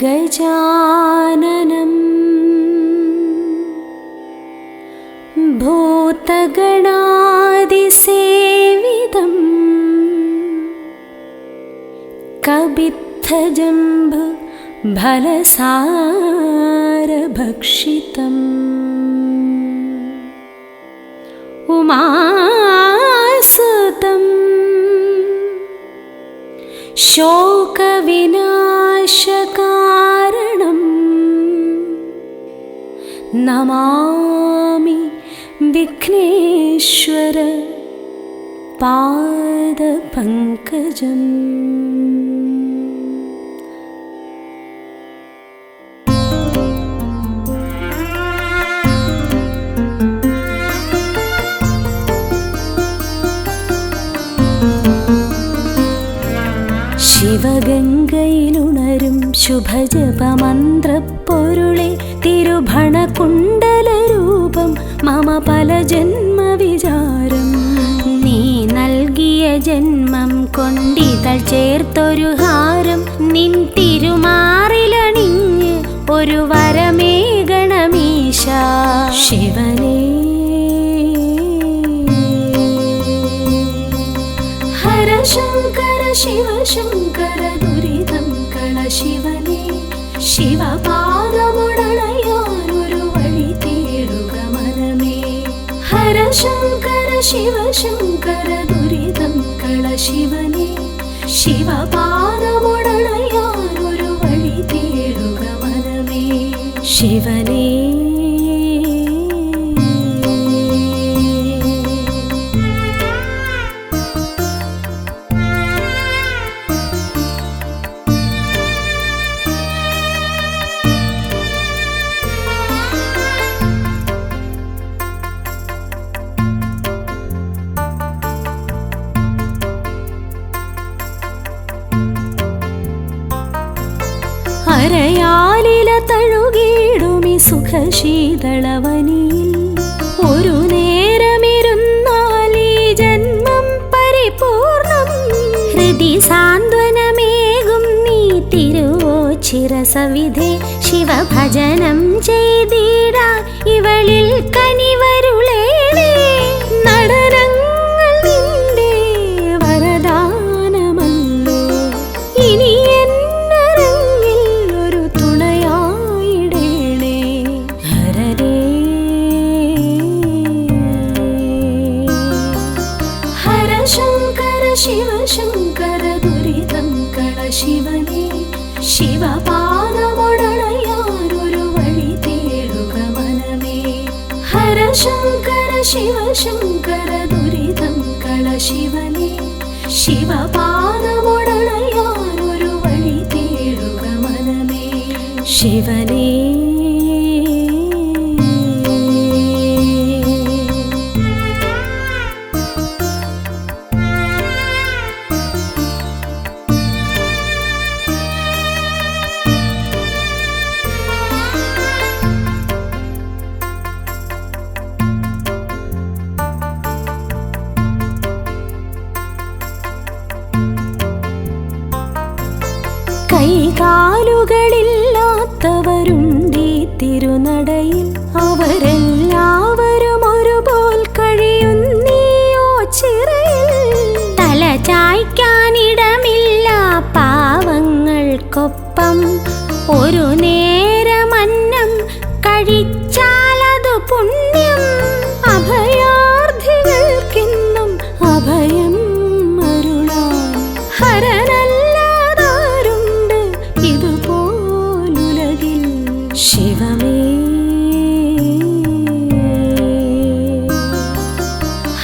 गजाननं भूतगणादिसेवितं कबित्थजम्बु फलसारभक्षितम् उमासुतं शोकविनाशकारणं नमामि विघ्नेश्वर पादपङ्कजम्। ശിവഗംഗയിലുണരും ശുഭജപമന്ത്രപ്പൊരുളെ തിരുഭണകുണ്ടലരൂപം മമ പല ജന്മവിചാരം നീ നൽകിയ ജന്മം കൊണ്ടിതൾ ചേർത്തൊരു ഹാരം നിൻ തിരുമാറിലണിഞ്ഞ് ഒരു വരമേകണമീശ ശിവനേ ഹര ശങ്കര ശിവ ശങ്കര ദുരിതം കള ശിവനേ ശിവപാദമുടണയാനൊരു വഴി തേടുക മനമേ ഹര ശങ്കര ശിവ ശങ്കര ദുരിതം കള ശിവനേ ശിവപാദമുടണയാനൊരു വഴി തേടുക മനമേ ശിവനേ അരയാലില തഴുകിടുമി സുഖശീതളവനിയിൽ ഒരു നേരമിരുന്നാൽ ഈ ജന്മം പരിപൂർണം ഹൃദി സാന്ത്വനമേകും നീ തിരുവോച്ചിരസവിധേ ശിവഭജനം ചെയ്തിടാ ഇവളിൽ കനിവരുളേണേ നടനങ്ങൾ നിന്റെ വരദാനമല്ലോ ഇനി ശിവ ശങ്കര ദുരിതം കള ശിവനേ ശിവപാദമുടണയാനൊരു വഴി തേടുക മനമേ ഹര ശങ്കര ശിവ ശങ്കര ദുരിതം കള ശിവനേ ശിവപാദമുടണയാനൊരു വഴി തേടുക മനമേ ശിവനേ കൈകാലുകളില്ലാത്തവരുണ്ടീ തിരുനടയിൽ അവരെല്ലാവരും ഒരുപോൽ കഴിയുന്നീയോ ചിറയിൽ തല ചായ്ക്കാനിടമില്ല പാവങ്ങൾക്കൊപ്പം ഒരു നേരമന്നം കഴിച്ചാലതു പുണ്യം അഭയാർത്ഥികൾക്കെന്നും അഭയം അരുളാൻ ഹരനല്ലാതാരുണ്ട് ഇതുപോലുലകിൽ ശിവമേ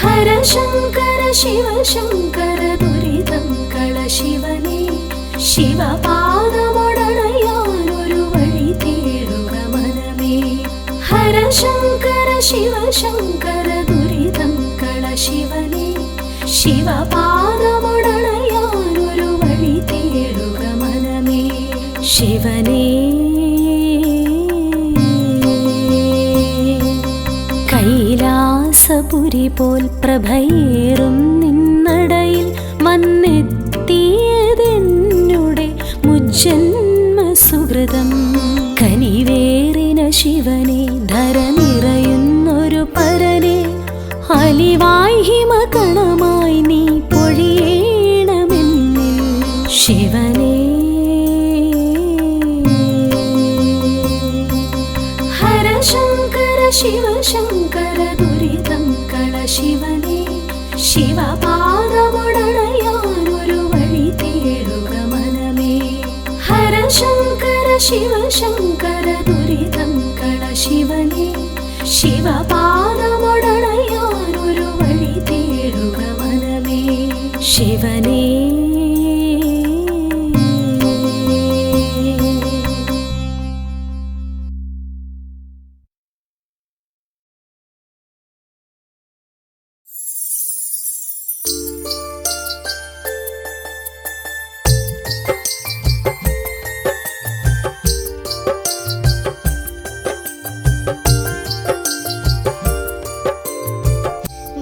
ഹര ശങ്കര ശിവ ശങ്കര ദുരിതം കള ശിവനേ ശിവപാദമുടണയാനൊരു വഴി തേടുക മനമേ ഹര ശങ്കര ശിവ ശങ്കര ദുരിതം കള ശിവനേ ശിവപാദമുടണയാനൊരു വഴി തേടുക മനമേ ശിവനേ കൈലാസപുരി പോൽ പ്രഭയേറും നിന്നടയിൽ വന്നെത്തിയതെന്നുടെ മുജ്ജന്മസു സുഹൃതം. കനിവേറിന ശിവനെ ധര നിറയുന്നൊരു പരനെ അലിവായി ഹിമകണമായി നീ പൊഴിയണമെന്നിൽ ശിവനെ. ഹര ശങ്കര ശിവശങ്കര ദുരിതം കള ശിവനെ. ശിവപാദമുടണയാനൊരു വഴി തേടുക മനമേ. ഹര ശങ്കര ശിവശങ്കര ദുരിതം കള ശിവനെ. ശിവപാദമുടണയാനൊരു വഴി തേടുക മനമേ ശിവനേ.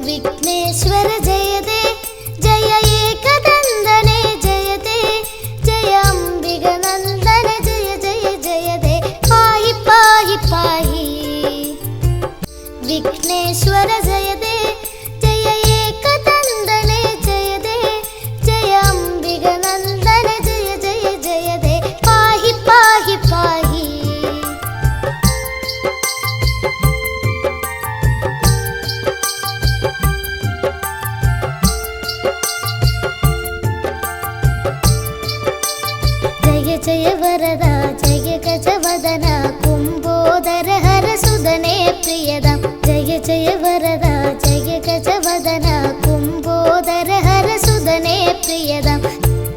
विघ्नेश्वर जयते जय एकदंदने जयते जय अंबिगनंदन जय जय जयते पाहि पाहि पाहि. विघ्नेश्वर जयते जय एकदंदने जयते जय अंबिगनंदन जय जय जयते पाहि पाहि पाहि. जय वरदा जय गजवदना कुंभोदर हर सुदने प्रियदा. जय जय वरदा जय गजवदना कुंभोदर हर सुदने प्रियदा.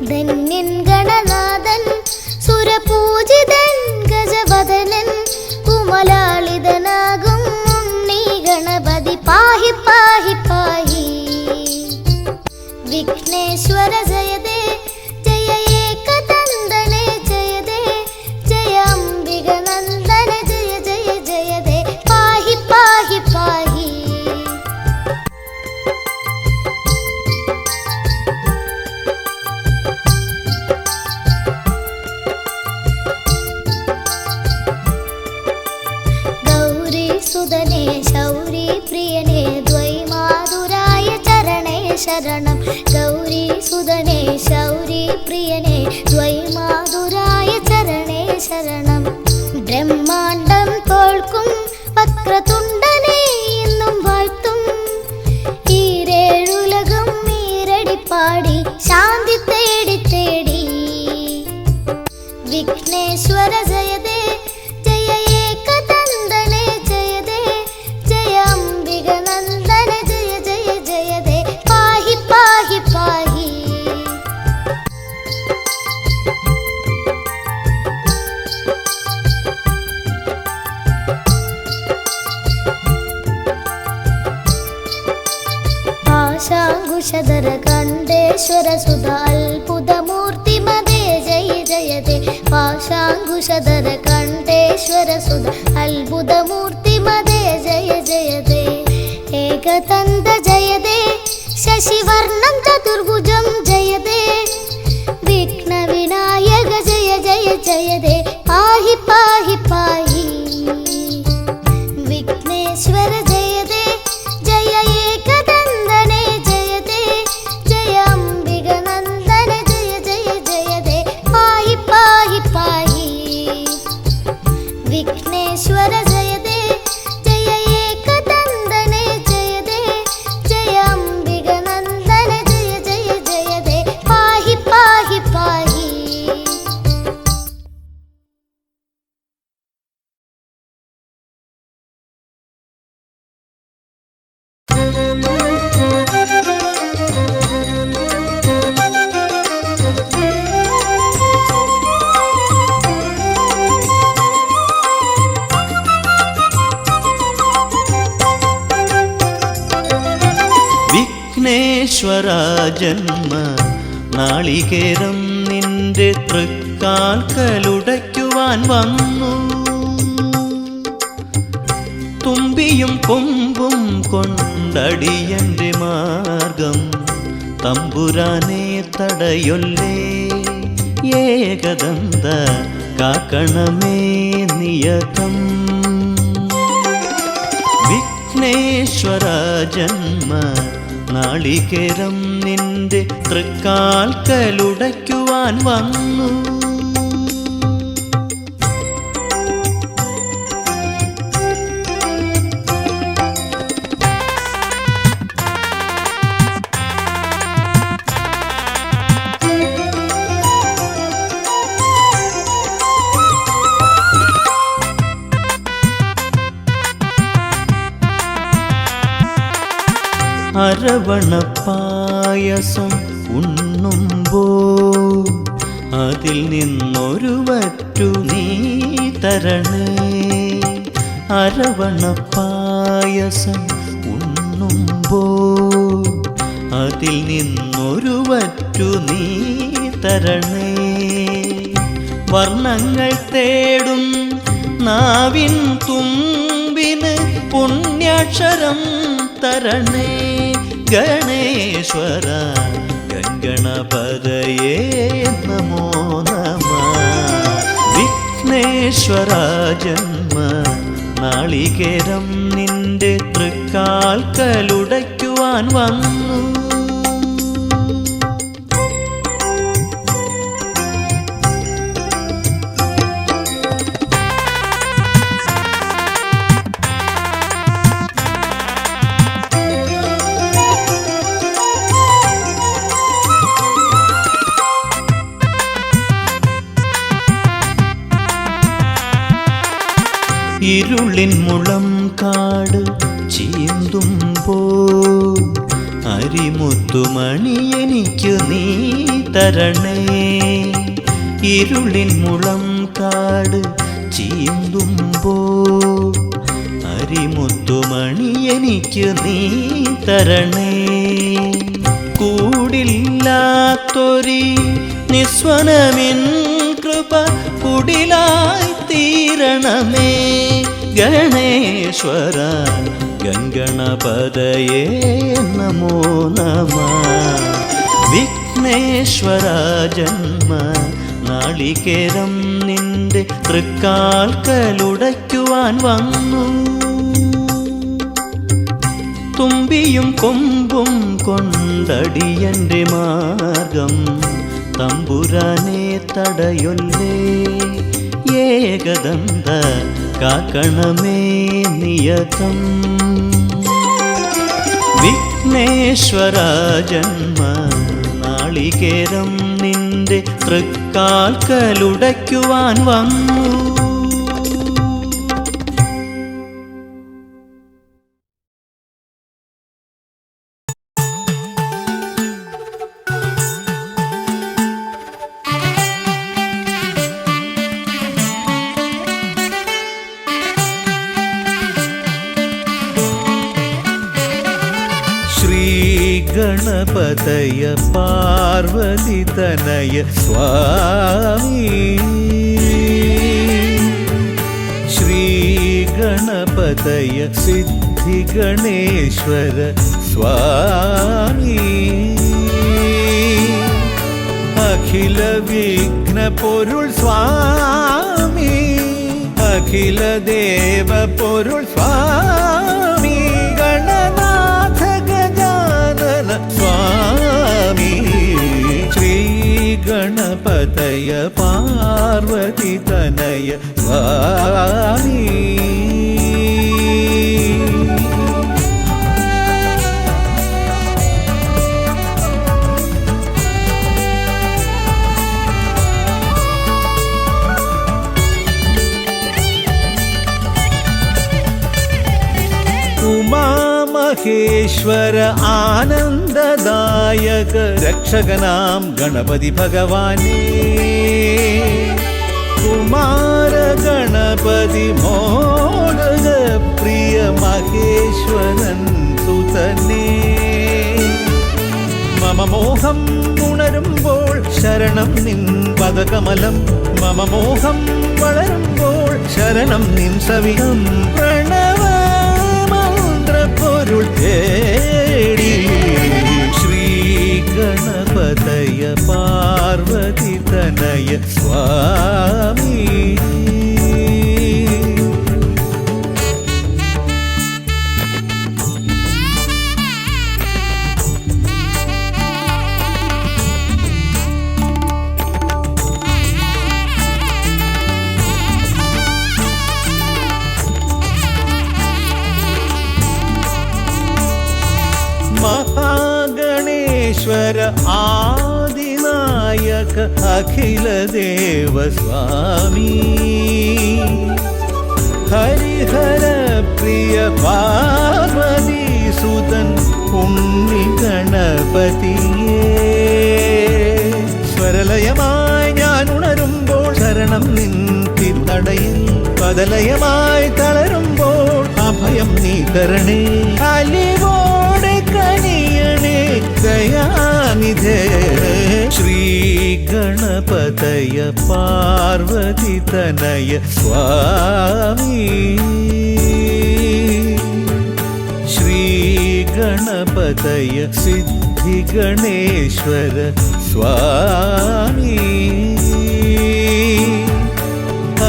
धन्यन गणनादन सुरपूजिതൻ ഗജവദനൻ കുമലാളിതനാകും ഉണ്ണി ഗണപതി പാഹി പാഹി പാഹി. വിഘ്നേശ്വര ജയതേ ജയ ഏകദന്തനേ ജയതേ ജയ അംബികനന്ദന ജയ ജയ ജയതേ പാഹി പാഹി പാഹി. സുദനേ ശൗരി പ്രിയനേ ദ്വൈമാതുരായ ചരണേ ശരണം. ഗൗരി സുദനേ ശൗരി പ്രിയനേ ദ്വൈമാതുരായ ചരണേ ശരണം. ബ്രഹ്മാണ്ടം തോൽക്കും വക്രതുണ്ടനേ എന്നും വാഴ്ത്തും ഈരേഴുലകം ഈരടിപ്പാടി ശാന്തി തേടി തേടി. വിഘ്നേശ്വര ജയതേ ജയ ഏകദന്തനേ ജയതേ ജയ അംബികനന്ദന ജയ ജയ ജയതേ പാഹി പാഹി പാഹി. പാശാങ്കുശധര കണ്ഠേശ്വര സുത അത്ഭുതമൂർത്തി മതേ ജയ ജയതേ. പാശാങ്കുശധര കണ്ഠേശ്വര സുത അത്ഭുതമൂർത്തി മതേ ജയ ജയതേ. ഏകദന്ത ജയതേ ശശിവർണം ചതുർഭുജം ജയതേ. വിഘ്ന വിനായക ജയ ജയ ജയതേ പാഹി പാഹി പാഹി. വിഘ്നേശ്വര ജയതേ ജയ ഏകദന്തനേ ജയതേ ജയ അംബികനന്ദന ജയ ജയ ജയതേ പാഹി പാഹി പാഹി. വിഘ്നേശ്വര ജയതേ ജയ ഏകദന്തനേ ജയതേ ജയ അംബികനന്ദന ജയ ജയ ജയതേ പാഹി പാഹി പാഹി. വിഘ്നേശ്വര ജന്മ നാളികേരം നിന്റെ തൃക്കാൽക്കലുടയ്ക്കുവാൻ വന്നു. തുമ്പിയും കൊമ്പും കൊണ്ടടിയന്റെ മാർഗം തമ്പുരാനെ തടയൊല്ലേ. ഏകദന്ത കാക്കണമേ നിയതം. വിഘ്നേശ്വര ജന്മ നാളികേരം നിന്റെ തൃക്കാൽക്കലുടയ്ക്കുവാൻ വന്നു. അരവണപ്പായസം ഉണ്ണുമ്പോൾ അതിൽ നിന്നൊരു വറ്റു നീ തരണേ. അരവണപ്പായസം ഉണ്ണുമ്പോൾ അതിൽ നിന്നൊരു വറ്റു നീ തരണേ. വർണ്ണങ്ങൾ തേടും നാവിൻ തുമ്പിന് പുണ്യാക്ഷരം തരണേ. ഗണേശ്വര ഗംഗണപതയേ നമോ നമഃ. വിഘ്നേശ്വര ജന്മ നാളികേരം നിന്റെ തൃക്കാൽക്കലുടയ്ക്കുവാൻ വന്നു. ഇരുളിൻ മുളം കാട് ചീന്തുമ്പോൾ അരിമുത്തുമണി എനിക്ക് നീ തരണേ. ഇരുളിൻ മുളം കാട് ചീന്തുമ്പോൾ അരിമുത്തുമണി എനിക്ക് നീ തരണേ. കൂടില്ലാത്തൊരി നിസ്വനമിൻ കൃപ കുടിലായി തീരണമേ. ഗണേശ്വര ഗംഗണപതയേ നമോ നമഃ. വിഘ്നേശ്വര ജന്മ നാളികേരം നിന്റെ തൃക്കാൽക്കലുടയ്ക്കുവാൻ വന്നു. തുമ്പിയും കൊമ്പും കൊണ്ടടിയന്റെ മാർഗം തമ്പുരാനെ തടയൊല്ലേ. ഏകദന്ത കാക്കണമേ നിയതം. വിഘ്നേശ്വര ജന്മ നാളികേരം നിന്റെ തൃക്കാൽക്കലുടയ്ക്കുവാൻ വന്നു. ഗണപതയ പാർവതി തനയ സ്വാമി. ശ്രീ ഗണപതയ സിദ്ധി ഗണേശ്വര സ്വാമി. അഖില വിഘ്ന പൊരുൾ സ്വാമി. അഖില ദേവ പൊരുൾ സ്വാമി. ഗണനാഥ ഗജാനന സ്വാമി. ശ്രീ ഗണപതയ പാർവതി തനയ സ്വാമി. ഉമാമഹേശ്വര ആനന്ദദായക രക്ഷകനാം ഗണപതി ഭഗവാനേ. കുമാര ഗണപതി മോദക പ്രിയ മഹേശ്വരൻ സുതനേ. മമ മോഹം ഉണരുമ്പോൾ ശരണം നിൻ പദകമലം. മമ മോഹം വളരുമ്പോൾ ശരണം നിൻ സവിധം. പ്രണവ പൊരുൾ തേടി ശ്രീ ഗണപതയ പാർവതി തനയ സ്വാമി. വിഘ്നേശ്വര ആദിനായക അഖില ദേവ സ്വാമി ഹരിഹര പ്രിയ പാർവതി സുതൻ ഉണ്ണി ഗണപതിയേ സ്വരലയമായി ഞാൻ ഉണരുമ്പോൾ ശരണം നിൻ തിരുനടയിൽ പദലയമായി തളരുമ്പോൾ അഭയം നീ തരണേ അലിവോടെ കനിയണേ ദയാനിധേ ശ്രീ ഗണപതയ പാർവതി തനയ സ്വാമി ശ്രീ ഗണപതയ സിദ്ധി ഗണേശ്വര സ്വാമി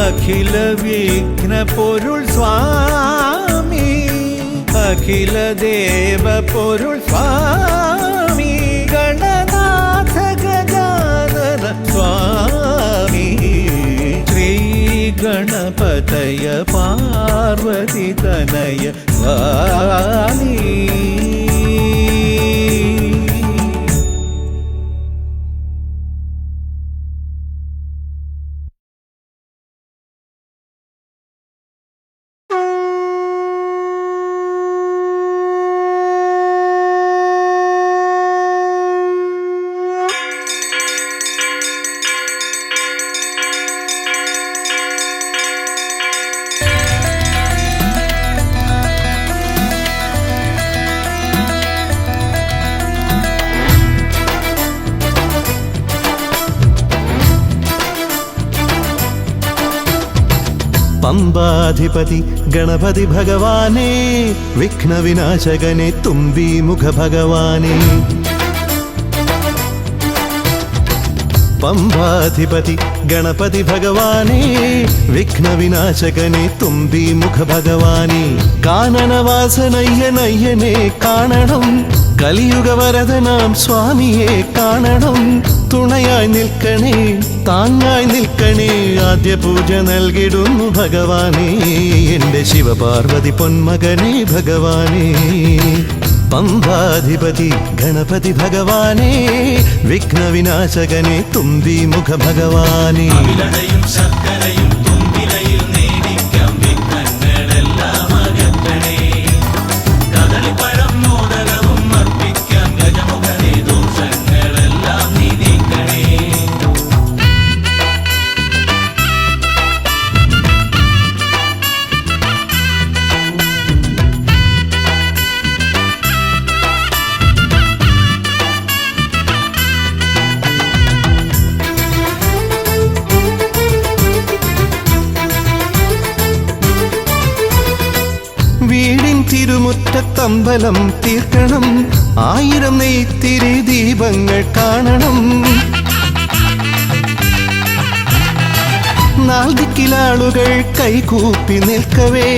അഖില വിഘ്ന പൊരുൾ സ്വാമി അഖില ദേവ പൊരുൾ സ്വാമി ഗണനാഥ ഗജാനന സ്വാമി ശ്രീ ഗണപതയ പാർവതി തനയ സ്വാമി പമ്പാധിപതി ഗണപതി ഭഗവാനേ വിഘ്നവിനാശകനെ തുമ്പി മുഖ ഭഗവാനേ പമ്പാധിപതി ഗണപതി ഭഗവാനേ വിഘ്നവിനാശകനെ തുമ്പി മുഖ ഭഗവാനേ കാനനവാസനയ്യനയ്യനെ കാണണം കലിയുഗവരദനാം സ്വാമിയെ കാണണം തുണയായി നിൽക്കണേ താങ്ങായി നിൽക്കണേ ആദ്യ പൂജ നൽകിടുന്നു ഭഗവാനേ എൻ്റെ ശിവപാർവതി പൊന്മകനേ ഭഗവാനേ പമ്പാധിപതി ഗണപതി ഭഗവാനേ വിഘ്നവിനാശകനെ തുമ്പി മുഖ ഭഗവാനേ വീടിൻ തിരുമുറ്റത്തമ്പലം തീർക്കണം 1000 നെയ്ത്തിരി ദീപങ്ങൾ കാണണം നാൽദിക്കിലാളുകൾ കൈകൂപ്പി നിൽക്കവേ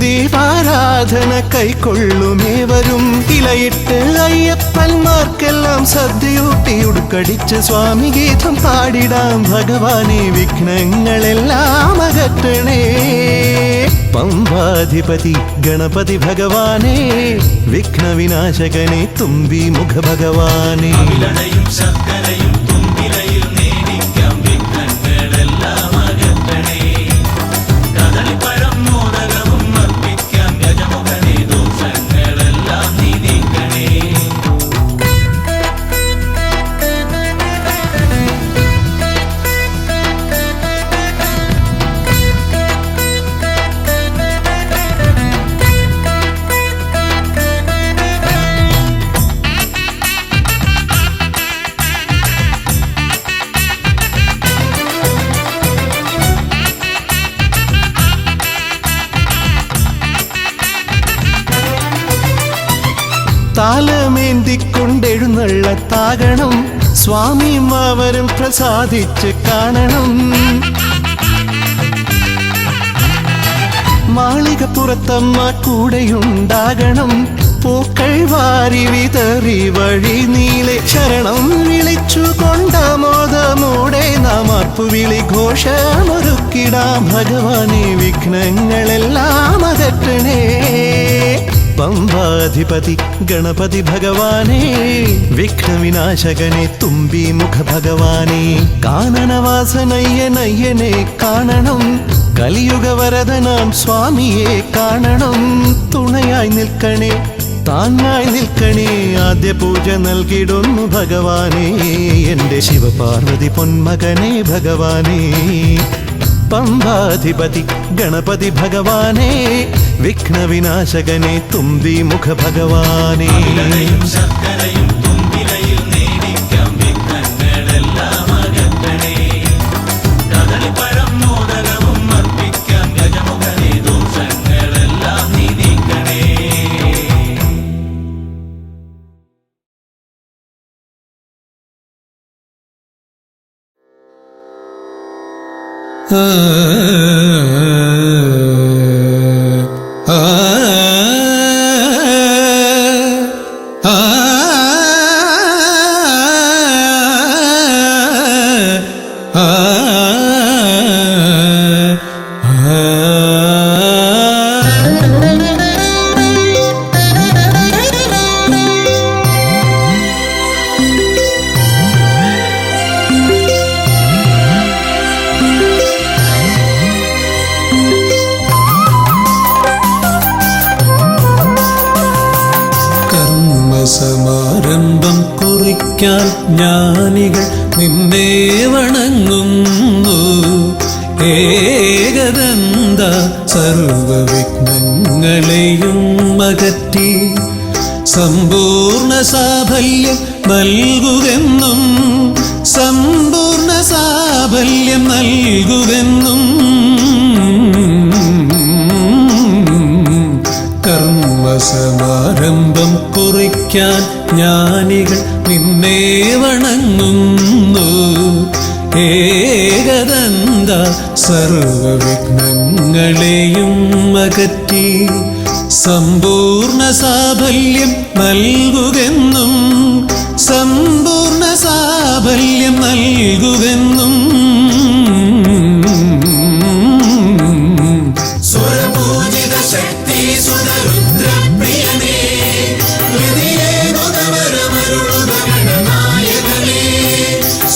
ദീപാരാധന കൈക്കൊള്ളുമേവരും ഇലയിട്ട് അയ്യപ്പന്മാർക്കെല്ലാം സദ്യയൂട്ടി ഉടുക്കടിച്ച് സ്വാമി ഗീതം പാടിടാം ഭഗവാനെ വിഘ്നങ്ങളെല്ലാം അകറ്റണേ പമ്പാധിപതി ഗണപതി ഭഗവാനേ വിഘ്നവിനാശകനെ തുമ്പി മുഖ ഭഗവാനേ താലമേന്തിക്കൊണ്ടെഴുന്നള്ളത്താകണം സ്വാമിയും അവരും പ്രസാദിച്ച് കാണണം മാളികപ്പുറത്തമ്മ കൂടെയുണ്ടാകണം പൂക്കൾ വാരി വിതറി വഴി നീളെ ശരണം വിളിച്ചു കൊണ്ടാമോദമോടെ നാം അർപ്പുവിളി ഘോഷമൊരുക്കിടാം ഭഗവാനെ വിഘ്നങ്ങളെല്ലാം അകറ്റണേ പമ്പാധിപതി ഗണപതി ഭഗവാനേ, വിഘ്നവിനാശകനെ തുമ്പി മുഖ ഭഗവാനേ, കാനനവാസനയ്യനയ്യനെ കാണണം, കലിയുഗവരദനാം സ്വാമിയെ കാണണം, തുണയായി നിൽക്കണേ താങ്ങായി നിൽക്കണേ, ആദ്യ പൂജ നൽകിടുന്നു ഭഗവാനേ, എൻ്റെ ശിവപാർവതി പൊന്മകനെ ഭഗവാനേ. പമ്പാധിപതി ഗണപതി ഭഗവാനേ, വിഘ്നവിനാശകനെ തുമ്പി മുഖ ഭഗവാനേ. സമാരംഭം കുറിക്കാൻ ജ്ഞാനികൾ നിന്നെ വണങ്ങുന്നു. ഏകദന്ത സർവവിഘ്നങ്ങളെയും അകറ്റി സമ്പൂർണ്ണ സാഫല്യം നൽകുകെന്നും, സമ്പൂർണ്ണ സാഫല്യം നൽകുകെന്നും. കർമ്മസമാരംഭം കുറിക്കാൻ ജ്ഞാനികൾ നിന്നെ വണങ്ങുന്നു. ഏകദന്ത സർവവിഘ്നങ്ങളെയും അകറ്റി സമ്പൂർണ്ണ സാഫല്യം നൽകുകെന്നും, സമ്പൂർണ്ണ സാഫല്യം നൽകുകെന്നും. സ്വരപൂജിത ശക്തി സുതരുദ്രപ്രിയനേ, ഹൃദയേകുതവരമരുളുക ഗണനായകനേ.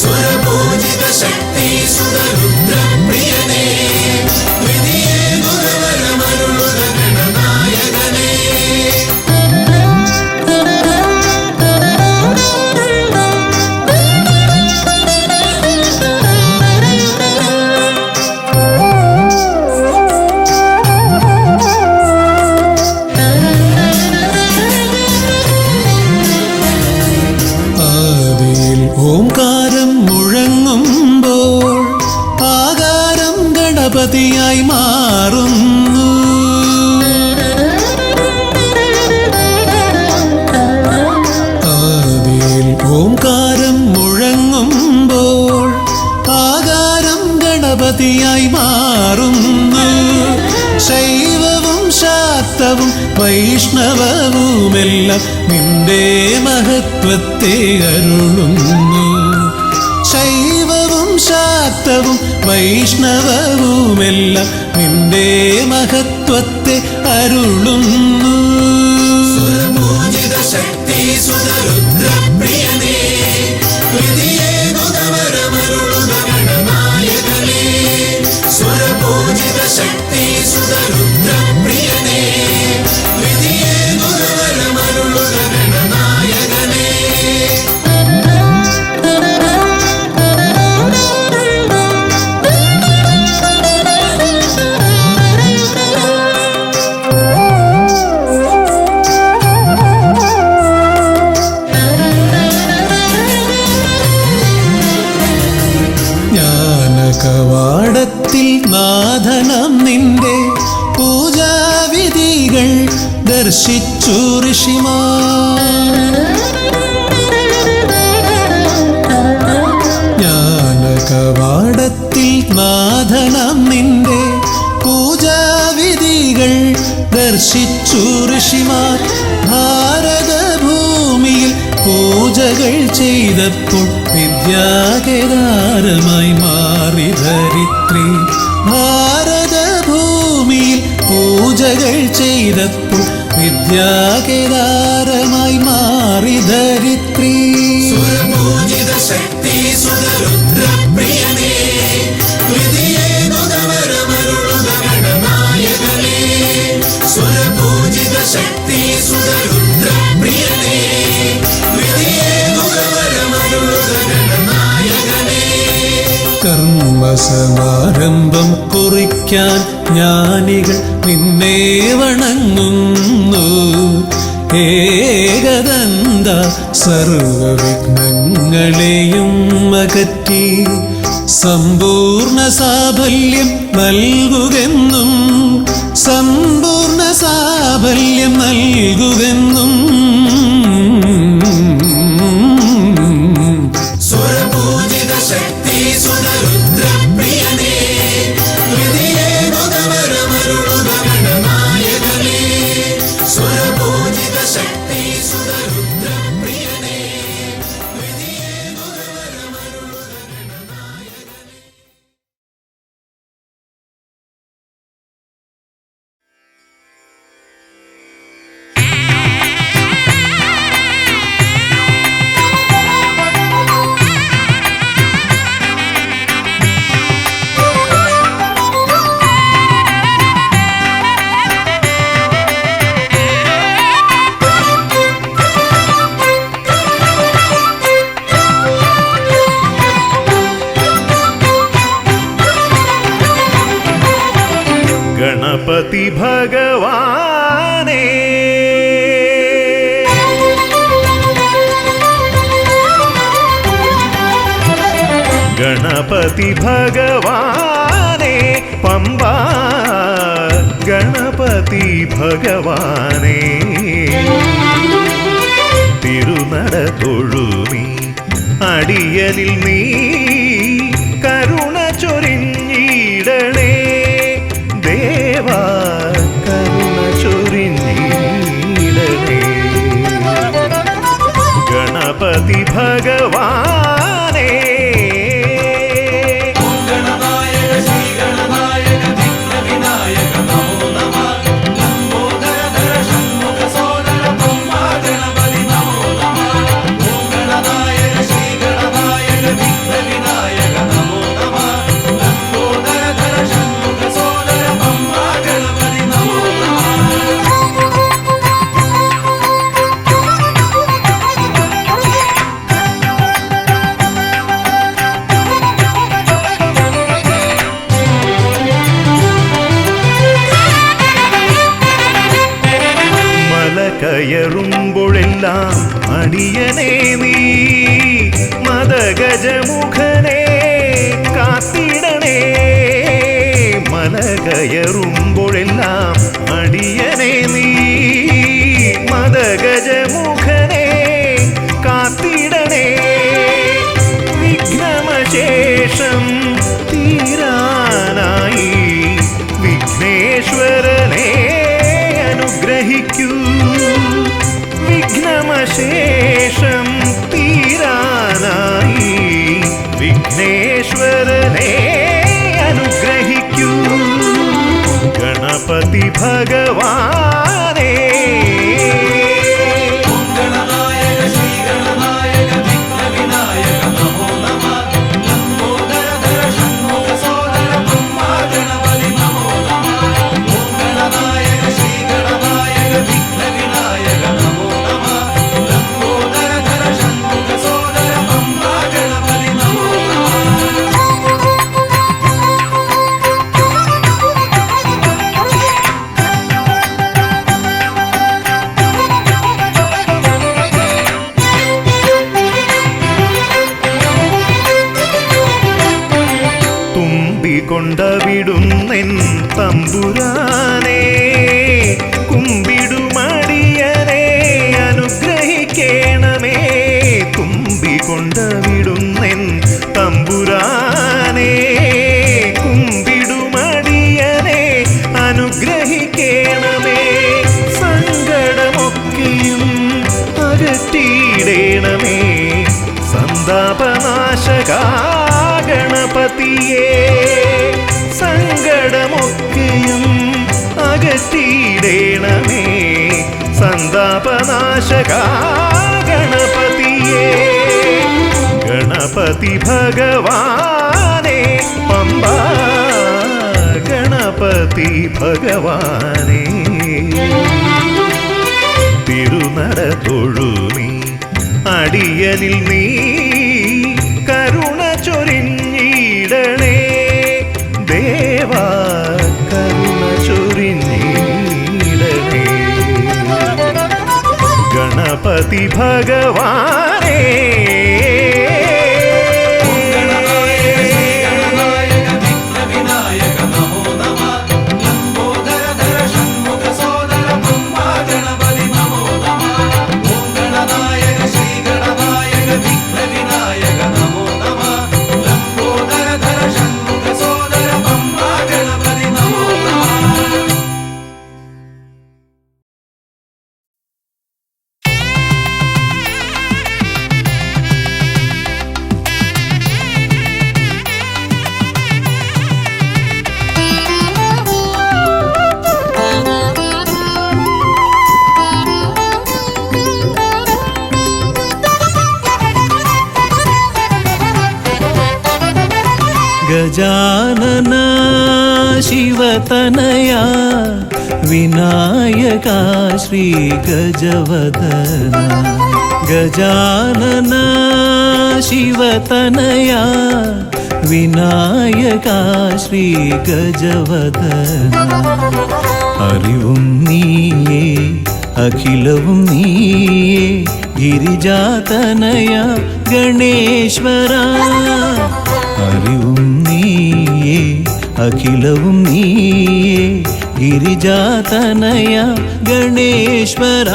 സ്വരപൂജിത ശക്തി സുതരുദ്രപ്രിയനേ, ഹൃദയേകുതവരമരുളുക ഗണനായകനേ. ഓംകാരം മുഴങ്ങുമ്പോൾ ആകാരം ഗണപതിയായി മാറുന്നു. ആദിയിൽ ഓംകാരം മുഴങ്ങുമ്പോൾ ആകാരം ഗണപതിയായി മാറുന്നു. ശൈവവും ശാക്തവും വൈഷ്ണവവുമെല്ലാം നിന്റെ മഹത്വത്തെ അരുളുന്നു. ശൈവവും ശാക്തവും വൈഷ്ണവവുമെല്ലാം നിന്റെ മഹത്വത്തെ അരുളുന്നു. സ്വരപൂജിത ശക്തി സുതരുദ്രപ്രിയനേ, ഹൃദയേകുതവരമരുളുക ഗണനായകനേ. സ്വരപൂജിത ശക്തി സുതരുദ്രപ്രിയനേ, ഹൃദയേകുതവരമരുളുക ഗണനായകനേ. ജ്ഞാനകവാടത്തിൽ നാഥനം നിന്റെ പൂജാവിധികൾ ദർശിച്ചു ഋഷിമാർ. ജ്ഞാനകവാടത്തിൽ നാഥനം നിന്റെ പൂജാവിധികൾ ദർശിച്ചു ഋഷിമാർ. ഭാരതഭൂമിയിൽ പൂജകൾ ചെയ്തപ്പോൾ വിദ്യാകേദാരമായി മാറി ധരിത്രി. ഭാരതഭൂമിയിൽ പൂജകൾ ചെയ്തപ്പോൾ വിദ്യ ത്യാഗതാരമായി മാറി ധരിത്രി. സുരപൂജിത ശക്തി സുതരുദ്രപ്രിയനേ, ഹൃദയേനുദവരമരുളുക ഗണനായകനേ. സുരപൂജിത ശക്തി സുതരുദ്രപ്രിയനേ, ഹൃദയേനുദവരമരുളുക ഗണനായകനേ. കർമ്മസമാരംഭം കുറിക്കാൻ ജ്ഞാനികൾ നിന്നെ വണങ്ങുന്നു. ഏകദന്ത സർവവിഘ്നങ്ങളെയും അകറ്റി സമ്പൂർണ്ണ സാഫല്യം നൽകുകെന്നും, സമ്പൂർണ്ണ സാഫല്യം നൽകുകെന്നും. സുരപൂജിത ശക്തി സുതരുദ്രപ്രിയനേ, ഹൃദയേനുദവരമരുളുക ഗണനായകനേ. സുരപൂജിത ശക്തി സുതരുദ്രപ്രിയനേ, ഹൃദയേനുദവരമരുളുക ഗണനായകനേ. ഗണപതി ഭഗവാനേ, ഗണപതി ഭഗവാനേ, പമ്പ ഗണപതി ഭഗവാനേ. തിരുനട തൊഴുമീ അടിയനിൽ നീ കരുണ ചൊരിഞ്ഞിടണേ ദേവാ, കരുണ ചൊരിഞ്ഞിടണേ. ഗണപതി ഭഗവാനേ, കയറുമ്പോഴെല്ലാം അടിയനേ നീ മദഗജമുഖനെ കാത്തിടണേ. മല കയറുമ്പോഴെല്ലാം അടിയനേ നീ മദഗജമുഖനെ കാത്തിടണേ. വിഘ്നമശേഷം തീരാനായി വിഘ്നേശ്വരനെ അനുഗ്രഹിക്കൂ. വിഘ്നമശേഷം തീരാനായി വിഘ്നേശ്വരനെ അനുഗ്രഹിക്കൂ. ഗണപതി ഭഗവാനേ, കൊണ്ടവിടുന്നെൻ തമ്പുരാനെ കുമ്പിടുമടിയനെ അനുഗ്രഹിക്കണമേ. കുമ്പികൊണ്ടവിടുന്നെൻ തമ്പുരാനെ കുമ്പിടുമടിയനെ അനുഗ്രഹിക്കണമേ. സങ്കടമൊക്കെയും അകറ്റിയിടണമേ. സന്താപനാശകാ ഗണപതിയേ, സങ്കടമൊക്കെയും അകറ്റിയിടണമേ. സന്താപനാശക ഗണപതിയേ ഗണപതി ഭഗവാനേ പമ്പ ഗണപതി ഭഗവാനേ തിരുനട തൊഴുമീ അടിയനിൽ നീ കരുണ ചൊരിഞ്ഞിടണേ ദേവാ കരുണ ചൊരിഞ്ഞിടണേ ഗണപതി ഭഗവാനേ ഗജാനന ശിവതനയ വിനായക ശ്രീ ഗജവദന ഗജാനന ശിവതനയ വിനായക ശ്രീ ഗജവദന അറിവും നീയേ അഖിലവും നീയേ ഗിരിജാതനയ ഗണേശ്വര അറിവും നീയേ അഖിലവും നീയേ ഗിരിജാതനയ ഗണേശ്വര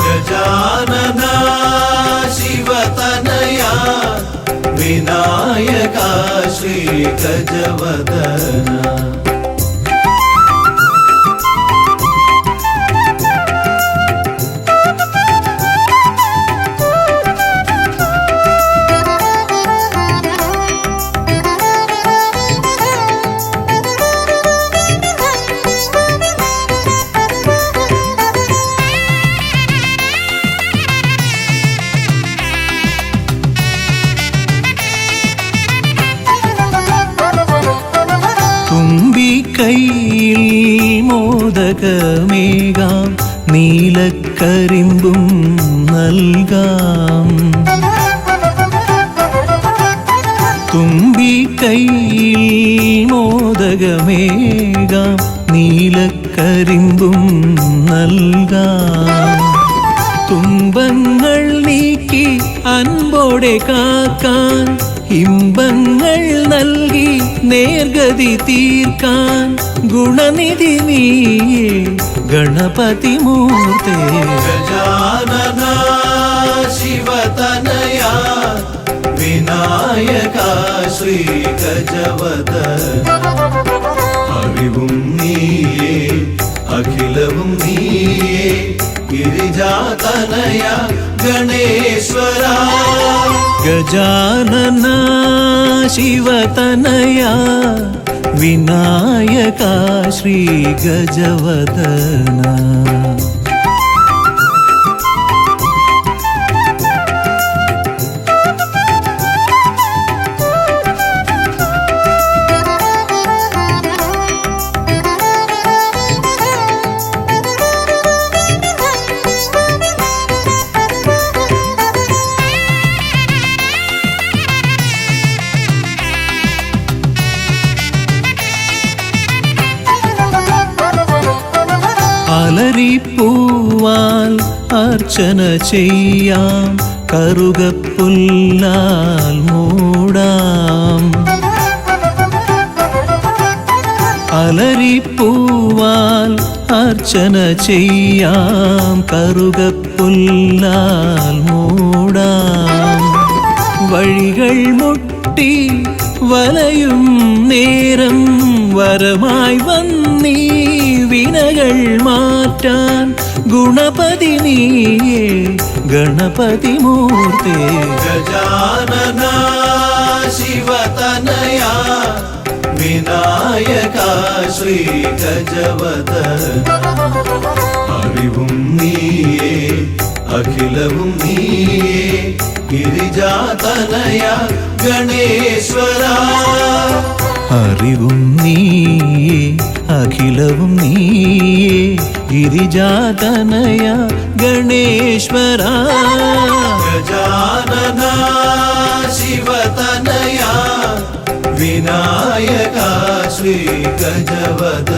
ഗജാനന ശിവതനയ വിനായക ശ്രീ ഗജവദന കൈയിൽ മോദകമേകാം നീലക്കരിമ്പും നൽകാം തുമ്പിക്കൈയിൽ മോദകമേകാം നീലക്കരിമ്പും നൽകാം തുമ്പങ്ങൾ നീക്കി അൻപോടെ കാക്കാൻ ഇമ്പങ്ങൾ നൽകി നേർഗതി തീർക്കാൻ ഗുണനിധി നീയേ ഗണപതി മൂർത്തേ ഗജാനന ശിവതനയ വിനായക ശ്രീ ഗജവദന അറിവും നീയേ അഖിലവും നീയേ ഗിരിജാതനയ ഗണേശ്വര ഗജാനന ശിവതനയ വിനായക ശ്രീ ഗജവദന അലരിപ്പൂവാൽ അർച്ചന ചെയ്യാം കറുകപ്പുല്ലാൽ മൂടാം അലരിപ്പൂവാൽ അർച്ചന ചെയ്യാം കറുകപ്പുല്ലാൽ മൂടാം വഴികൾ മുട്ടി വലയും നേരം വരമായി വന്നീ വിനകൾ മാറ്റാൻ ഗുണപതി നീയേ ഗണപതി മൂർത്തേ ഗജാനന ശിവതനയ വിനായക ശ്രീ ഗജവദന അറിവും നീയേ അഖിലവും നീയേ ഗിരിജാതനയ ഗണേശ്വര അറിവും നീയേ അഖിലവും നീയേ ഗിരിജാതനയ ഗണേശ്വര ഗജാനന ശിവതനയ വിനായക ശ്രീ ഗജവദന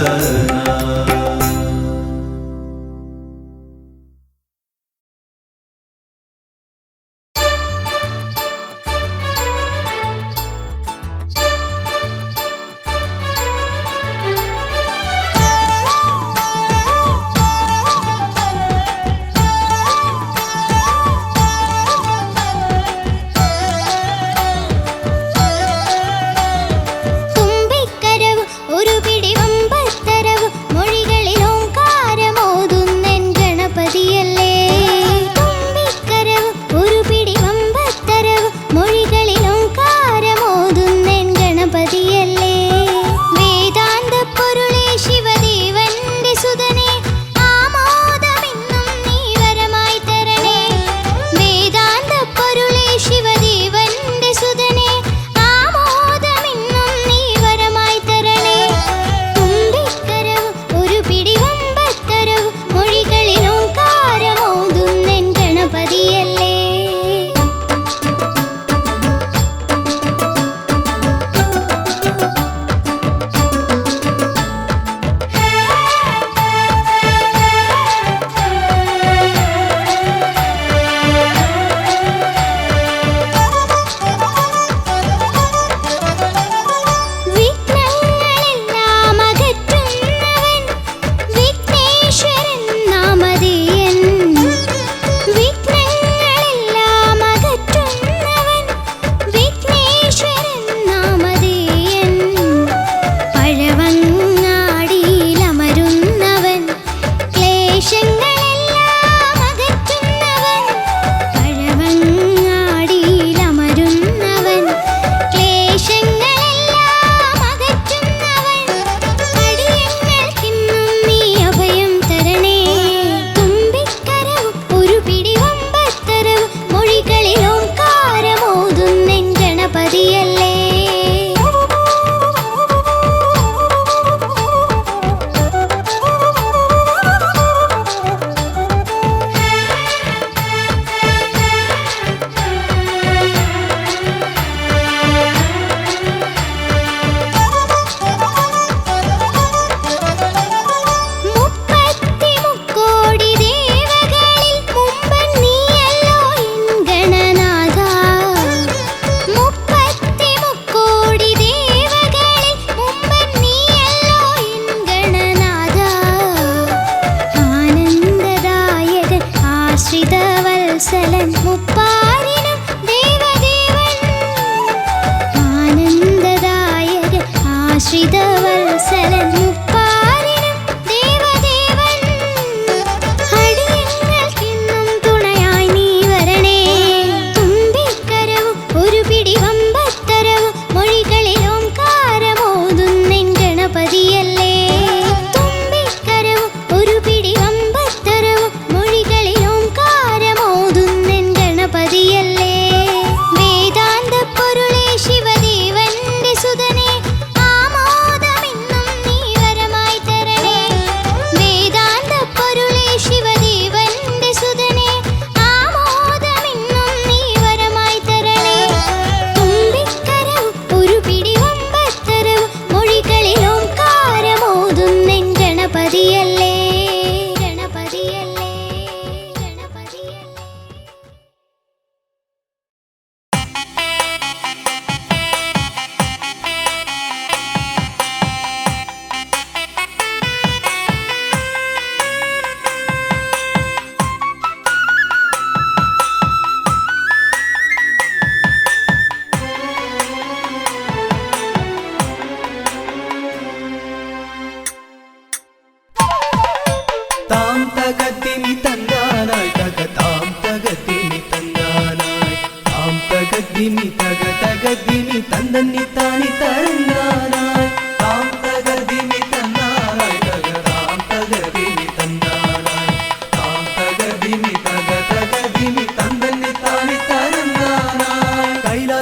തകദിമി തക തകദിമി തന്ദന്നി താനി തരങ്ങാനായി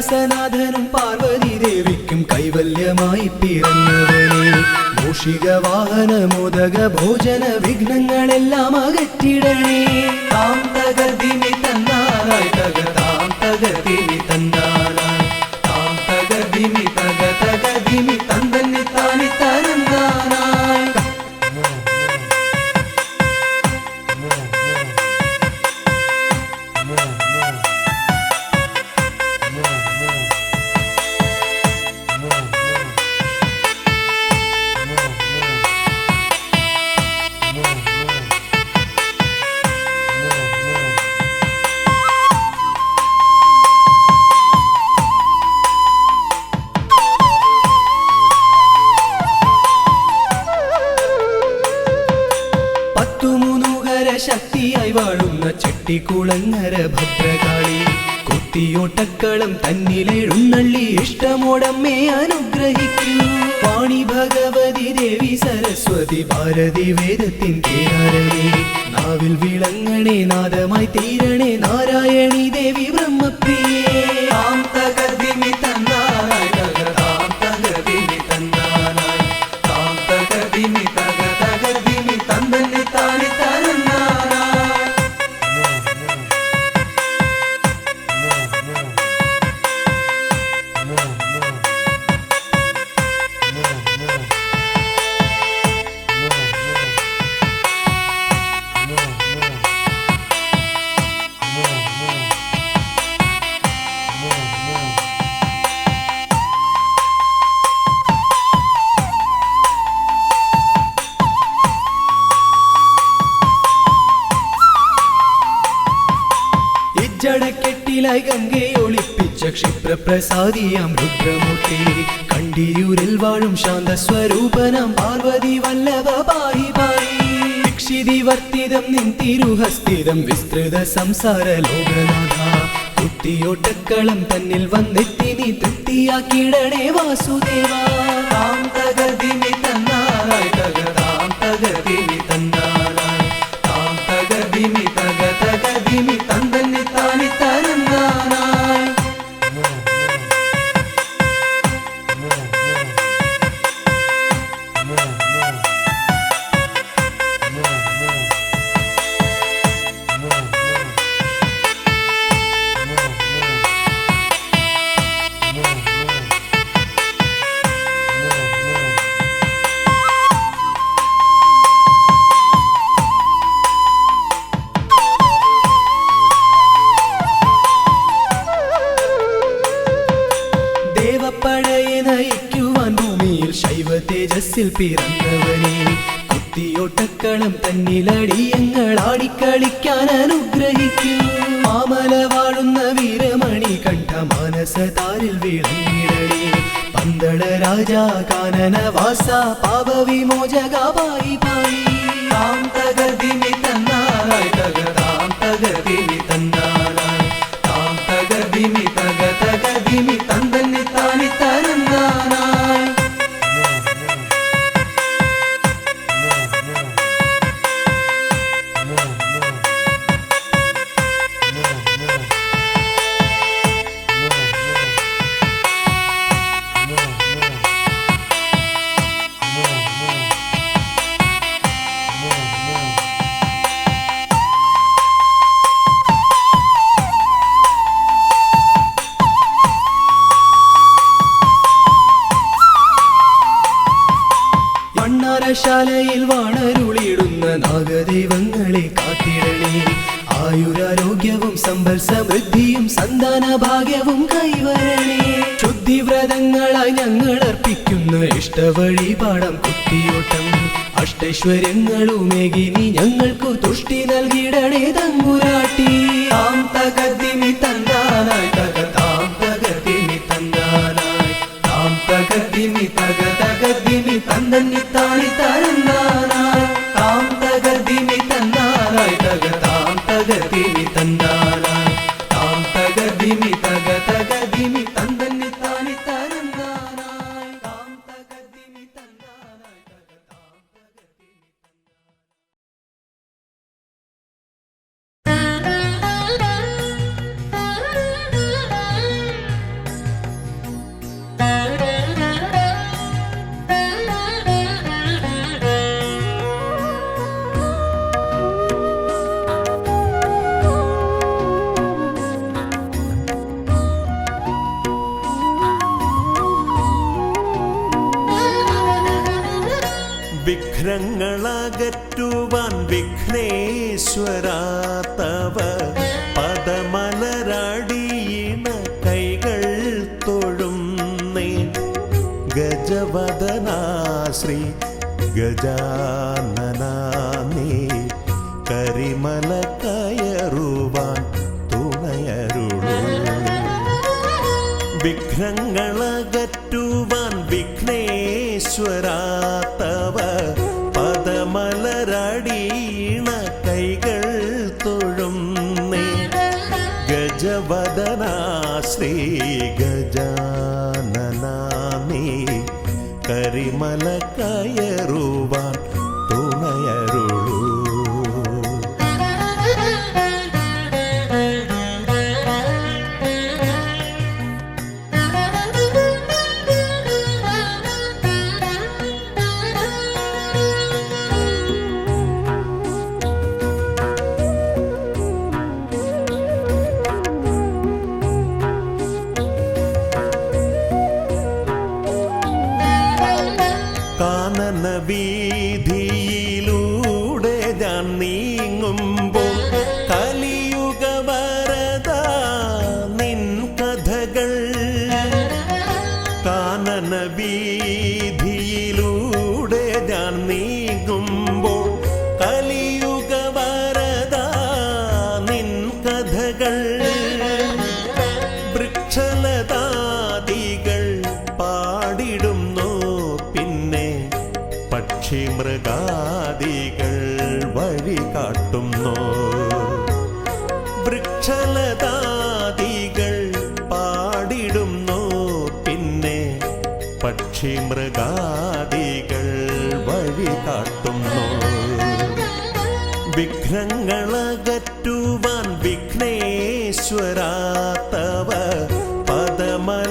കൈലാസനാഥനും പാർവതി ദേവിക്കും കൈവല്യമായി പിറന്നവനെ മൂഷിക വാഹന മോദക ഭോജന വിഘ്നങ്ങളെല്ലാം അകറ്റിടണേ താം തകതിമി തന്നാനായി തകതാം തകതിമി തന്നാനായി താം തകതിമി തകതിമി തന്തന്നി താനി തരന്നാനായി ശക്തിയായി വാഴുന്ന ചെട്ടിക്കുളങ്ങര ഭദ്രകാളി കുത്തിയോട്ടക്കളം തന്നിലെഴുന്നള്ളി ഇഷ്ടമോടമ്മേ അനുഗ്രഹിക്കൂ വാണി ഭഗവതി ദേവി സരസ്വതി ഭാരതി വേദത്തിൻ കേരളമേ നാവിൽ വിളങ്ങണേ നാദമായി തീരണേ നാരായണി ദേവി ബ്രഹ്മപ്രിയേ താം തകതിമി തന്നാനായി തകതാം തകതിമി തന്നാനായി താം തകതിമി തകതിമി തന്തന്നി താനി തരന്നാനായി ജടക്കെട്ടിലായി ഗംഗയെ ഒളിപ്പിച്ച ക്ഷിപ്രപ്രസാദിയാം രുദ്രമൂർത്തി കണ്ടിയൂരിൽ വാഴും ശാന്തസ്വരൂപനാം പാർവതി വല്ലഭ പാഹി പാഹി ദീക്ഷിതി വർത്തിതം നിൻ തിരുഹസ്തിതം വിസ്തൃത സംസാര ലോകനാഥ കുത്തിയോട്ടക്കളം തന്നിൽ വന്നെത്തി നീ തൃപ്തിയാക്കിടണേ വാസുദേവ താം തകതിമി തന്നാനായി തകതാം തകതിമി തന്നാനായി താം തകതിമി തകതിമി തന്തന്നി താനി തരന്നാനായി ദേവപ്പടയെ നയിക്കുവാൻ ഭൂമിയിൽ ശൈവ തേജസ്സിൽ പിറന്നവനെ കുത്തിയോട്ടക്കളം തന്നിലടിയങ്ങൾ ആടിക്കളിക്കാൻ അനുഗ്രഹിക്കൂ മാമല വാഴുന്ന വീരമണി കണ്ഠ മാനസതാരിൽ വിളങ്ങിടണേ പന്തള രാജാ കാനന വാസ പാപവിമോചക പായി പായി താം തകതിമി തന്നാനായി തകതാം തകതിമി തന്നാനായി താം തകതിമി തകതിമി തന്തന്നി താനി തരന്നാനായി ശാലയിൽ വാണരുളിയിടുന്ന നാഗദൈവങ്ങളെ കാത്തിടണേ ആയുരാരോഗ്യവും സമ്പൽ സമൃദ്ധിയും സന്താന ഭാഗ്യവും കൈവരണേ ശുദ്ധിവ്രതങ്ങളായി ഞങ്ങൾ അർപ്പിക്കുന്ന ഇഷ്ടവഴിപാടം കുത്തിയോട്ടം അഷ്ടൈശ്വര്യങ്ങളുമേകി നീ ഞങ്ങൾക്കു തുഷ്ടി നൽകിടണേ തമ്പുരാട്ടി താം തകതിമി തന്നാനായി തകതാം തകതിമി തന്നാനായി താം തകതിമി തകതിമി തന്തന്നി താനി തരന്നാനായി താം തകതിമി തന്നാനായി തകതാം തകതിമി തന്നാനായി താം തകതിമി തകതിമി തന്തന്നി താനി തരന്നാനായി താം തകതിമി തന്നാനായി തകതാം തകതിമി ആ വിഘ്നങ്ങളകറ്റുവാൻ വിഘ്നേശ്വരാ തവ പദമലരടിയിണ കൈകൾ തൊഴുന്നേ. ഗജവദനാ ശ്രീ ഗജാനനാ നീ കരിമല കയറുവാൻ തുണയരുളൂ. വിഘ്നങ്ങളകറ്റുവാൻ വിഘ്നേശ്വരാ തവ പദമലരടിയിണ കൈകൾ തൊഴുന്നേ. ഗജവദനാ ശ്രീ ഗജാനനാ നീ കരിമല കയറുവാൻ തുണയരുളൂ. കാനന വീതിയിലൂടെ ഞാൻ നീങ്ങുമ്പോൾ കലിയുഗ വരദ നിൻ കഥകൾ. കാനന വീതിയിലൂടെ ഞാൻ നീങ്ങുമ്പോൾ കലിയുഗ വരദ നിൻ കഥകൾ. വൃക്ഷലതാദികൾ പാടിടുന്നു, പിന്നെ പക്ഷി മൃഗാദികൾ വഴി കാട്ടുന്നു. വൃക്ഷലതാദികൾ പാടിടുന്നു, പിന്നെ പക്ഷി മൃഗാദികൾ വഴി കാട്ടുന്നു. വിഘ്നങ്ങളകറ്റുവാൻ വിഘ്നേശ്വരാ തവ പദമലരടിയിണ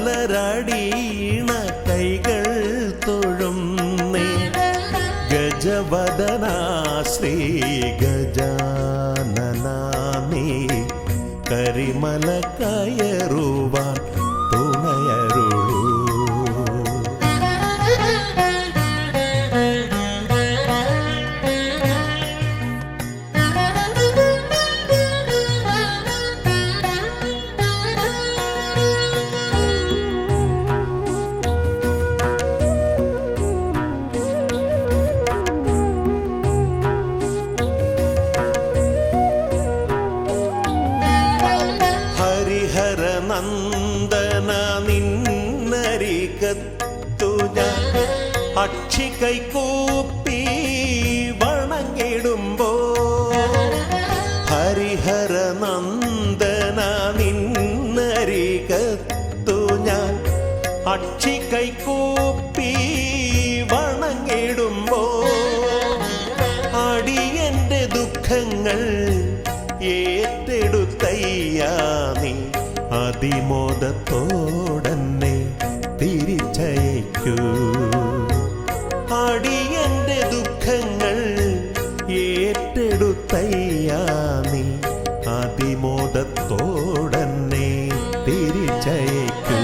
കൈകൾ തൊഴുന്നേ. ഗജവദനാ ശ്രീ ഗജാനനാ നീ കരിമല കയറുവാൻ തുണയരുളൂ. നന്ദന നിന്നരികത്തു ഞാൻ അക്ഷി കൈകൂപ്പി വണങ്ങിടുമ്പോ. ഹരിഹര നന്ദന നിന്നരികത്തു ഞാൻ അക്ഷി കൈകൂപ്പി വണങ്ങിടുമ്പോ. അടിയന്റെ ദുഃഖങ്ങൾ ഏറ്റെടുത്തയ്യാ നീ അതിമോദത്തോടന്നെ തിരിച്ചയക്കൂ. അടിയന്റെ ദുഃഖങ്ങൾ ഏറ്റെടുത്തയ്യാ നീ അതിമോദത്തോടന്നെ തിരിച്ചയക്കൂ.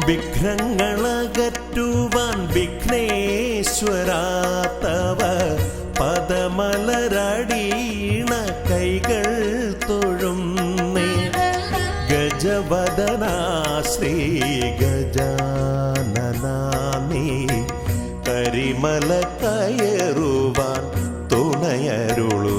വിഘ്നങ്ങളകറ്റുവാൻ വിഘ്നേശ്വരാ തവ പദമലരടിയിണ കൈകൾ തൊഴുന്നേ. ഗജവദനാ ശ്രീ ഗജാനനാ നീ കരിമല കയറുവാൻ തുണയരുളൂ.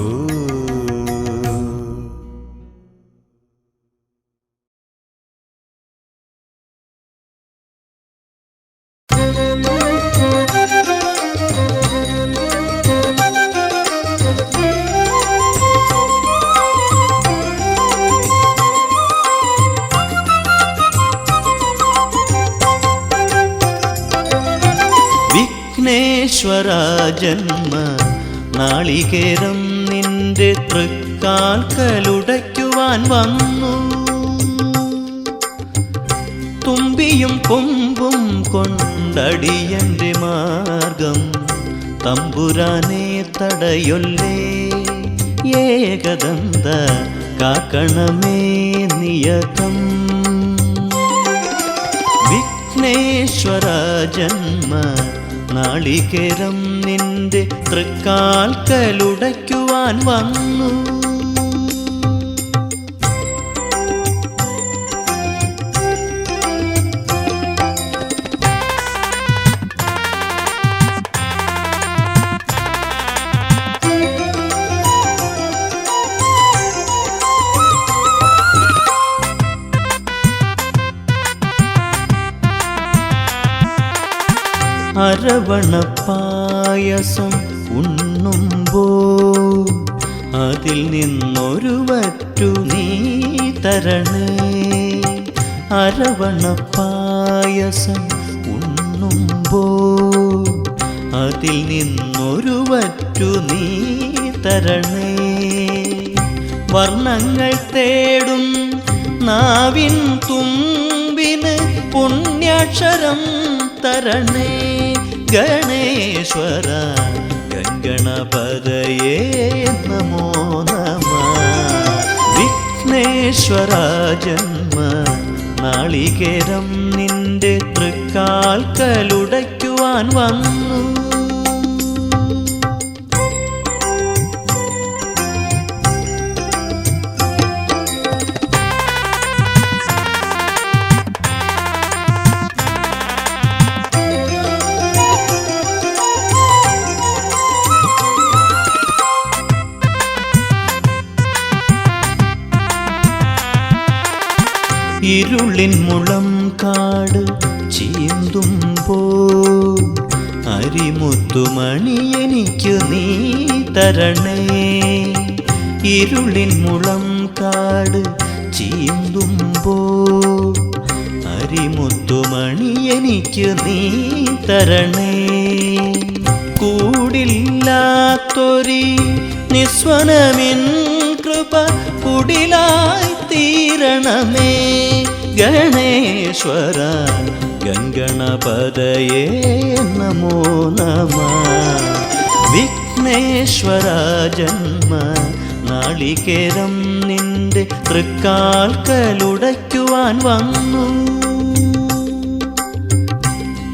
വിഘ്നേശ്വരാ ജന്മ നാളികേരം നിന്റെ തൃക്കാൽക്കലുടയ്ക്കുവാൻ വന്നു. തുമ്പിയും കൊമ്പും കൊണ്ടടിയന്റെ മാർഗം തമ്പുരാനെ തടയൊല്ലേ. ഏകദന്ത കാക്കണമേ നിയതം. വിഘ്നേശ്വരാ ജന്മ നാളികേരം നിന്റെ തൃക്കാൽക്കലുടയ്ക്കുവാൻ വന്നു. അരവണപ്പായസം ഉണ്ണുമ്പോൾ അതിൽ നിന്നൊരു വറ്റു നീ തരണേ. അരവണപ്പായസം ഉണ്ണുമ്പോൾ അതിൽ നിന്നൊരു വറ്റു നീ തരണേ. വർണ്ണങ്ങൾ തേടും നാവിൻ തുമ്പിന് പുണ്യാക്ഷരം തരണേ. ഗണേശ്വര ഗംഗണപതയേ നമോ നമഃ. വിഘ്നേശ്വര ജന്മ നാളികേരം നിന്റെ തൃക്കാൽക്കലുടയ്ക്കുവാൻ വന്നു. ഇരുളിൻ മുളം കാട് ചീന്തുമ്പോൾ അരിമുത്തുമണി എനിക്ക് നീ തരണേ. ഇരുളിൻ മുളം കാട് ചീന്തുമ്പോൾ അരിമുത്തുമണി എനിക്ക് നീ തരണേ. കൂടില്ലാത്തൊരി നിസ്വനമിൻ കൃപ കുടിലായി തീരണമേ. ഗണേശ്വര ഗംഗണപതയേ നമോ നമഃ. വിഘ്നേശ്വര ജന്മ നാളികേരം നിന്റെ തൃക്കാൽക്കലുടയ്ക്കുവാൻ വന്നു.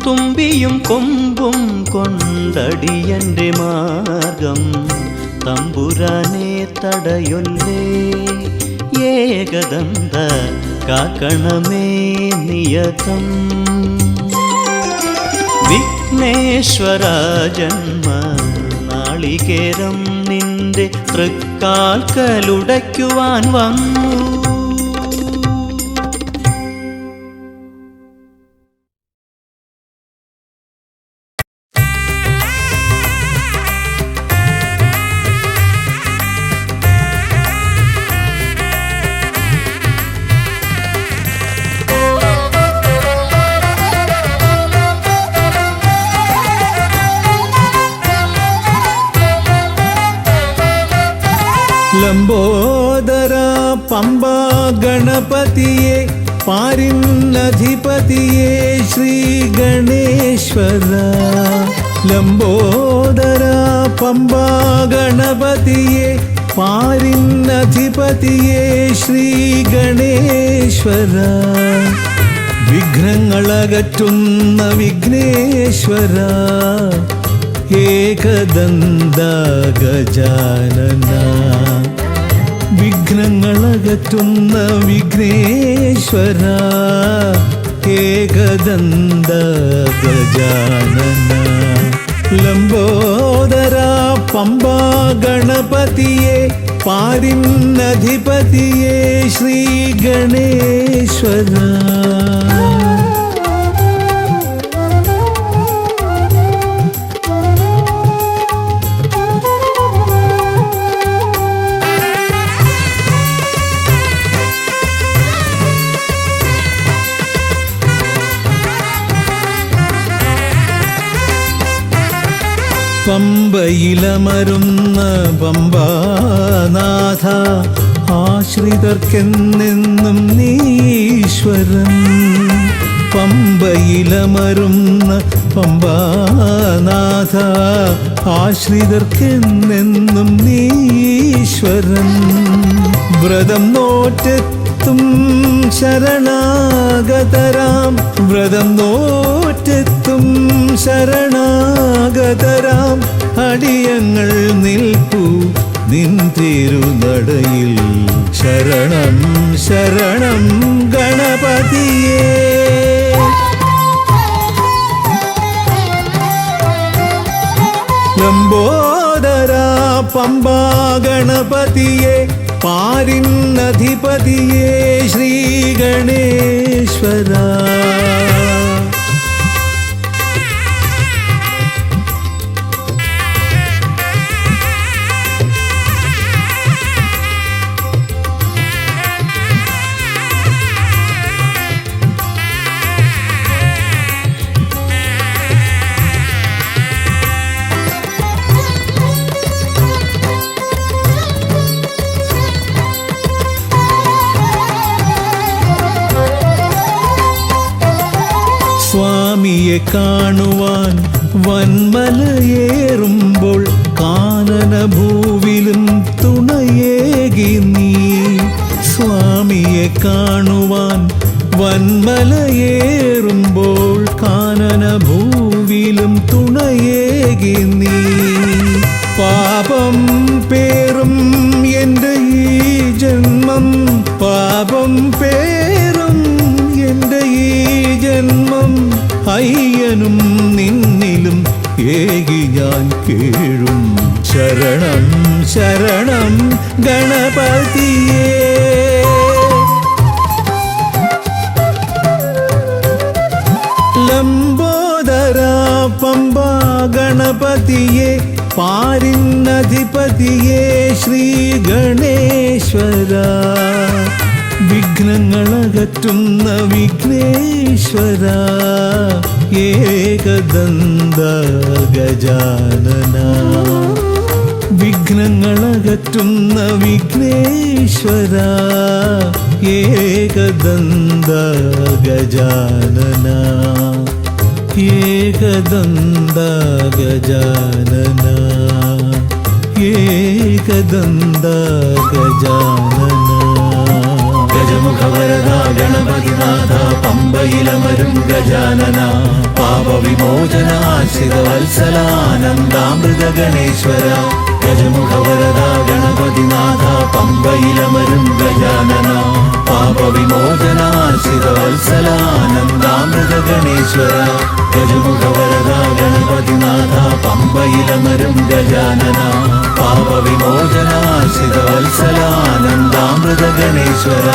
തുമ്പിയും കൊമ്പും കൊണ്ടടിയന്റെ മാർഗം തമ്പുരാനെ തടയൊല്ലേ. ഏകദന്ത കാക്കണമേ നിയതം. വിഘ്നേശ്വര ജന്മ നാളികേരം നിന്റെ തൃക്കാൽക്കലുടയ്ക്കുവാൻ വന്നു. ലംബോദര പമ്പ ഗണപതിയെ പാരിന്നധിപതിയെ ശ്രീ ഗണേശ്വര. ലംബോദര പമ്പ ഗണപതിയെ പാരിന്നധിപതിയെ ശ്രീ ഗണേശ്വര. വിഘ്നങ്ങളകറ്റുന്ന വിഘ്നേശ്വര. ഏകദന്ത ഗജാനന. വിഘ്നങ്ങളകറ്റുന്ന വിഘ്നേശ്വര. ഏകദന്ത ഗജാനന. ലംബോദര പമ്പ ഗണപതിയെ പാരിന്നധിപതിയെ ശ്രീ ഗണേശ്വര. പമ്പയിലമരുന്ന പമ്പാനാഥ ആശ്രിതർക്കെന്നെന്നും നീശ്വരൻ. പമ്പയിലമരുന്ന പമ്പാനാഥ ആശ്രിതർക്കെന്നെന്നും നീശ്വരൻ. വ്രതം നോറ്റെത്തും ശരണാഗതരാം. വ്രതം നോറ്റെത്തും ശരണം ശരണാഗതരാം അടിയങ്ങൾ നിൽപ്പു നിൻ തിരുനടയിൽ. ശരണം ശരണം ഗണപതിയേ. ലംബോദരാ പമ്പാ ഗണപതിയേ പാരിന്നധിപതിയേ ശ്രീ ഗണേശ്വരാ. സ്വാമിയെ കാണുവാൻ വന്മലയേറുമ്പോൾ കാനനഭൂവിലും തുണയേകി നീ. സ്വാമിയെ കാണുവാൻ വന്മലയേറുമ്പോൾ കാനനഭൂവിലും തുണയേകി നീ. പാപം പേറും എൻ്റെ ഈ ജന്മം, പാപം പേറും എൻ്റെ ഈ ജന്മം, അയ്യനും നിന്നിലും ഏകി ഞാൻ കേഴും. ശരണം ശരണം ഗണപതിയേ. ലംബോദരാ പമ്പാ ഗണപതിയേ പാരിന്നധിപതിയേ ശ്രീ ഗണേശ്വരാ. വിഘ്നങ്ങളകറ്റുന്ന വിഘ്നേശ്വര ഏകദന്ത ഗജാനന. വിഘ്നങ്ങളകറ്റുന്ന വിഘ്നേശ്വര ഏകദന്ത ഗജാനന. ഏകദന്ത ഗജാനന, ഏകദന്ത ഗജാനന. ഗജമുഖവരദ ഗണപതിനാഥ പമ്പയിലമരും ഗജാനന. പാപവിമോചന ആശ്രിത വത്സലാനന്ദാമൃത ഗണേശ്വര. ഗജമുഖവരദ ഗണപതിനാഥ പമ്പയിലമരും ഗജാനന. പാപവിമോചന ആശ്രിത വത്സലാനന്ദാമൃത ഗണേശ്വര. ഗജമുഖവരദ ഗണപതിനാഥ പമ്പയിലമരും ഗജാനന. പാപവിമോചന ആശ്രിത വത്സലാനന്ദാമൃത ഗണേശ്വര.